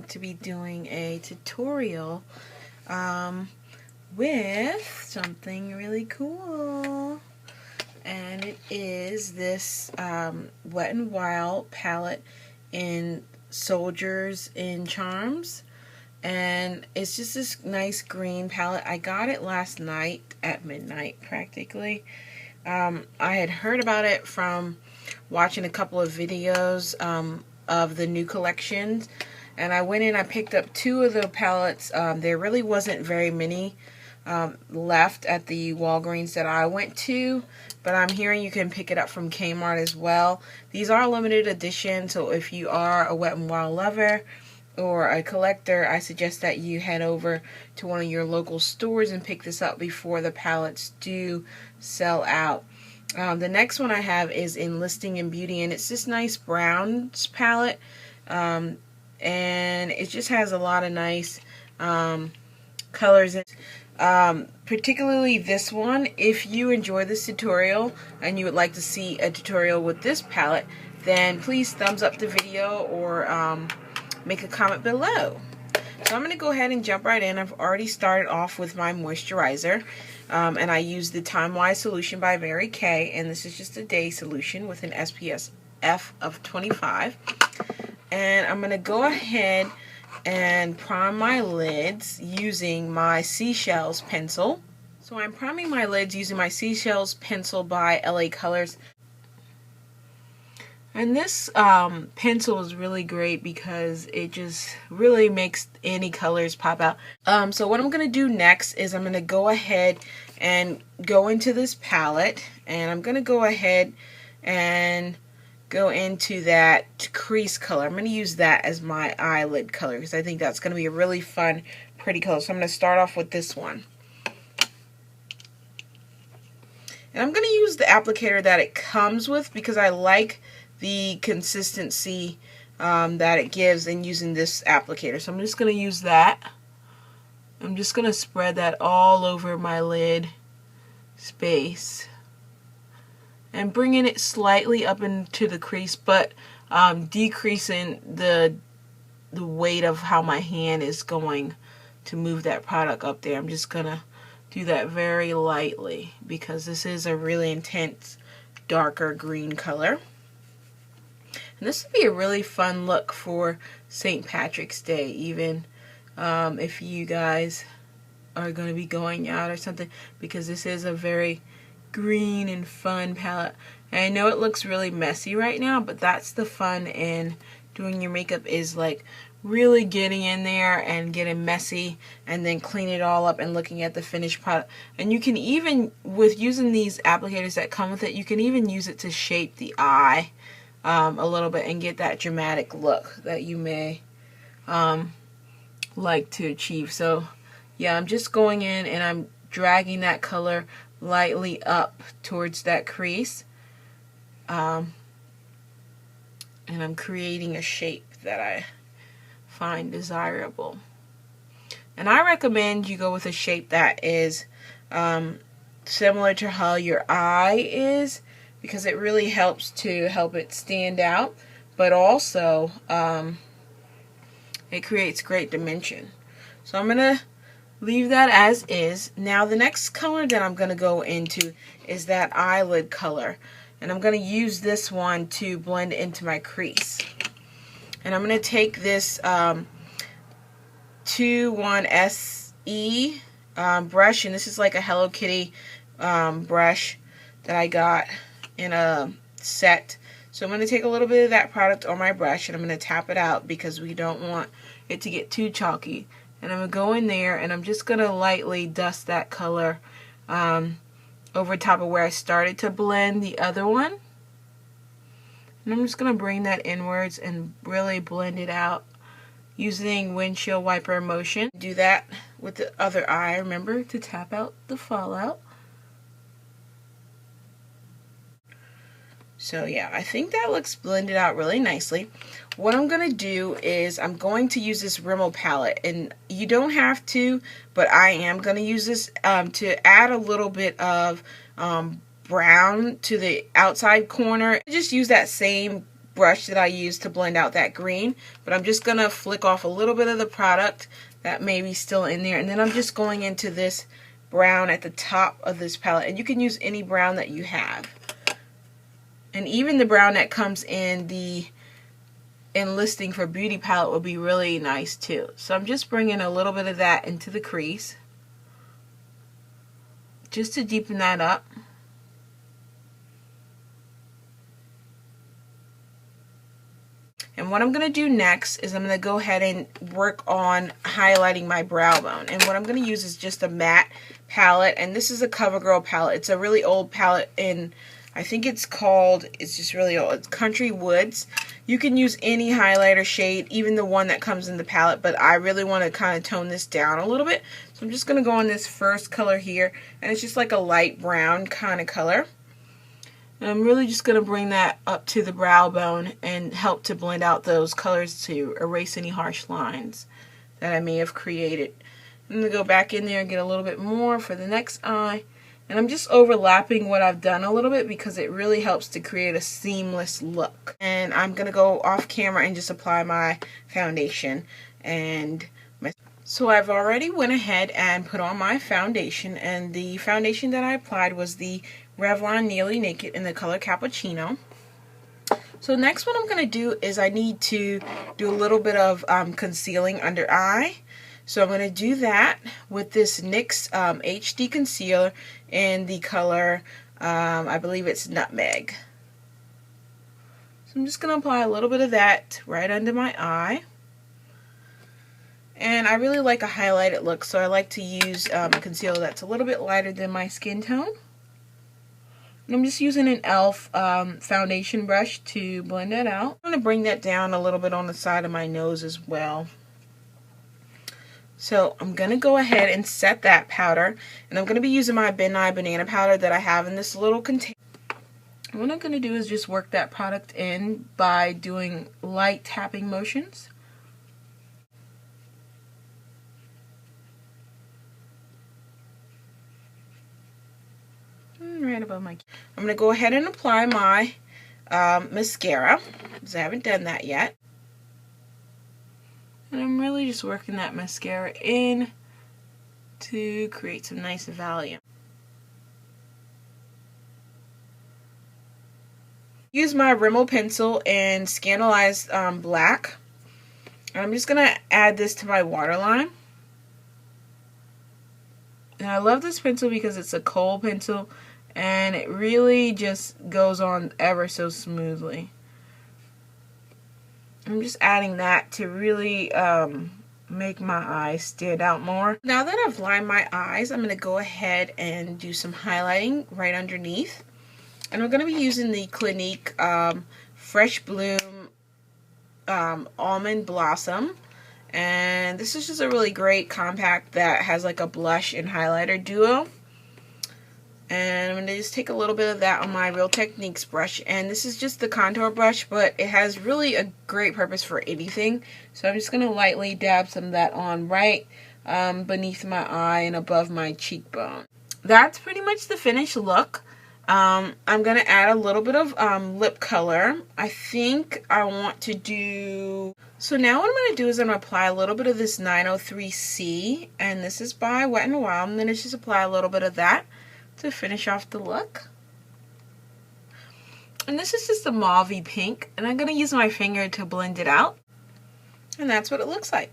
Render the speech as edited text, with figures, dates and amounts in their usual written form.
going to be doing a tutorial with something really cool. And it is this Wetnwild palette in Soldiers in Charms. And it's just this nice green palette. I got it last night at midnight practically. I had heard about it from watching a couple of videos of the new collections, and I went in, I picked up 2 of the palettes. There really wasn't very many left at the Walgreens that I went to, but I'm hearing you can pick it up from Kmart as well. These are limited edition, so if you are a Wet n Wild lover or a collector, I suggest that you head over to one of your local stores and pick this up before the palettes do sell out. The next one I have is Enlisting in Beauty, and it's this nice browns palette, and it just has a lot of nice colors. Particularly this one. If you enjoy this tutorial and you would like to see a tutorial with this palette, then please thumbs up the video or make a comment below. So I'm going to go ahead and jump right in. I've already started off with my moisturizer, and I use the Time Wise solution by Mary Kay, and this is just a day solution with an SPF of 25. And I'm going to go ahead and prime my lids using my Seashells pencil. So I'm priming my lids using my Seashells pencil by LA Colors. And this pencil is really great because it just really makes any colors pop out. So what I'm going to do next is I'm going to go ahead and go into this palette, and I'm going to go ahead and go into that crease color. I'm going to use that as my eyelid color because I think that's going to be a really fun, pretty color. So I'm going to start off with this one. And I'm going to use the applicator that it comes with because I like the consistency that it gives in using this applicator. So I'm just going to use that. I'm just going to spread that all over my lid space and bringing it slightly up into the crease, but decreasing the weight of how my hand is going to move that product up there. I'm just going to do that very lightly because this is a really intense darker green color. And this would be a really fun look for St. Patrick's Day, even if you guys are going to be going out or something, because this is a very green and fun palette. And I know it looks really messy right now, but that's the fun in doing your makeup, is like really getting in there and getting messy and then clean it all up and looking at the finished product. And you can even, with using these applicators that come with it, you can even use it to shape the eye a little bit and get that dramatic look that you may like to achieve. So yeah, I'm just going in and I'm dragging that color lightly up towards that crease, and I'm creating a shape that I find desirable. And I recommend you go with a shape that is similar to how your eye is, because it really helps to help it stand out, but also it creates great dimension. So I'm going to leave that as is. Now the next color that I'm going to go into is that eyelid color, and I'm going to use this one to blend into my crease. And I'm going to take this 21SE brush, and this is like a Hello Kitty brush that I got in a set. So I'm going to take a little bit of that product on my brush and I'm going to tap it out because we don't want it to get too chalky. And I'm going to go in there and I'm just going to lightly dust that color over top of where I started to blend the other one. And I'm just going to bring that inwards and really blend it out using windshield wiper motion. Do that with the other eye. Remember to tap out the fallout. So yeah, I think that looks blended out really nicely. What I'm going to do is I'm going to use this Rimmel palette, and you don't have to, but I am going to use this to add a little bit of brown to the outside corner. Just use that same brush that I use to blend out that green, but I'm just going to flick off a little bit of the product that may be still in there, and then I'm just going into this brown at the top of this palette, and you can use any brown that you have. And even the brown that comes in the Enlisting for Beauty palette will be really nice too. So I'm just bringing a little bit of that into the crease just to deepen that up. And what I'm going to do next is I'm going to go ahead and work on highlighting my brow bone. And what I'm going to use is just a matte palette. And this is a CoverGirl palette. It's a really old palette, and I think it's just really old. It's Country Woods. You can use any highlighter shade, even the one that comes in the palette, but I really want to kind of tone this down a little bit. So I'm just going to go on this first color here, and it's just like a light brown kind of color. And I'm really just going to bring that up to the brow bone and help to blend out those colors to erase any harsh lines that I may have created. I'm going to go back in there and get a little bit more for the next eye. And I'm just overlapping what I've done a little bit because it really helps to create a seamless look. And I'm going to go off camera and just apply my foundation. So I've already went ahead and put on my foundation, and the foundation that I applied was the Revlon Nearly Naked in the color Cappuccino. So next what I'm going to do is I need to do a little bit of concealing under eye. So I'm going to do that with this NYX HD concealer in the color, I believe it's Nutmeg. So I'm just going to apply a little bit of that right under my eye. And I really like a highlighted look, so I like to use a concealer that's a little bit lighter than my skin tone. And I'm just using an e.l.f. Foundation brush to blend that out. I'm going to bring that down a little bit on the side of my nose as well. So I'm going to go ahead and set that powder, and I'm going to be using my Ben Nye banana powder that I have in this little container. What I'm going to do is just work that product in by doing light tapping motions. Right above my... I'm going to go ahead and apply my mascara, because I haven't done that yet. And I'm really just working that mascara in to create some nice volume. Use my Rimmel pencil in Scandalized Black. And I'm just going to add this to my waterline. And I love this pencil because it's a kohl pencil, and it really just goes on ever so smoothly. I'm just adding that to really make my eyes stand out more. Now that I've lined my eyes, I'm going to go ahead and do some highlighting right underneath. And I'm going to be using the Clinique Fresh Bloom Almond Blossom. And this is just a really great compact that has like a blush and highlighter duo. And I'm going to just take a little bit of that on my Real Techniques brush. And this is just the contour brush, but it has really a great purpose for anything. So I'm just going to lightly dab some of that on right beneath my eye and above my cheekbone. That's pretty much the finished look. I'm going to add a little bit of lip color. I think I want to do... So now what I'm going to do is I'm going to apply a little bit of this 903C. And this is by Wetnwild. And then it's just apply a little bit of that to finish off the look. And this is just a mauvey pink, and I'm going to use my finger to blend it out, and that's what it looks like.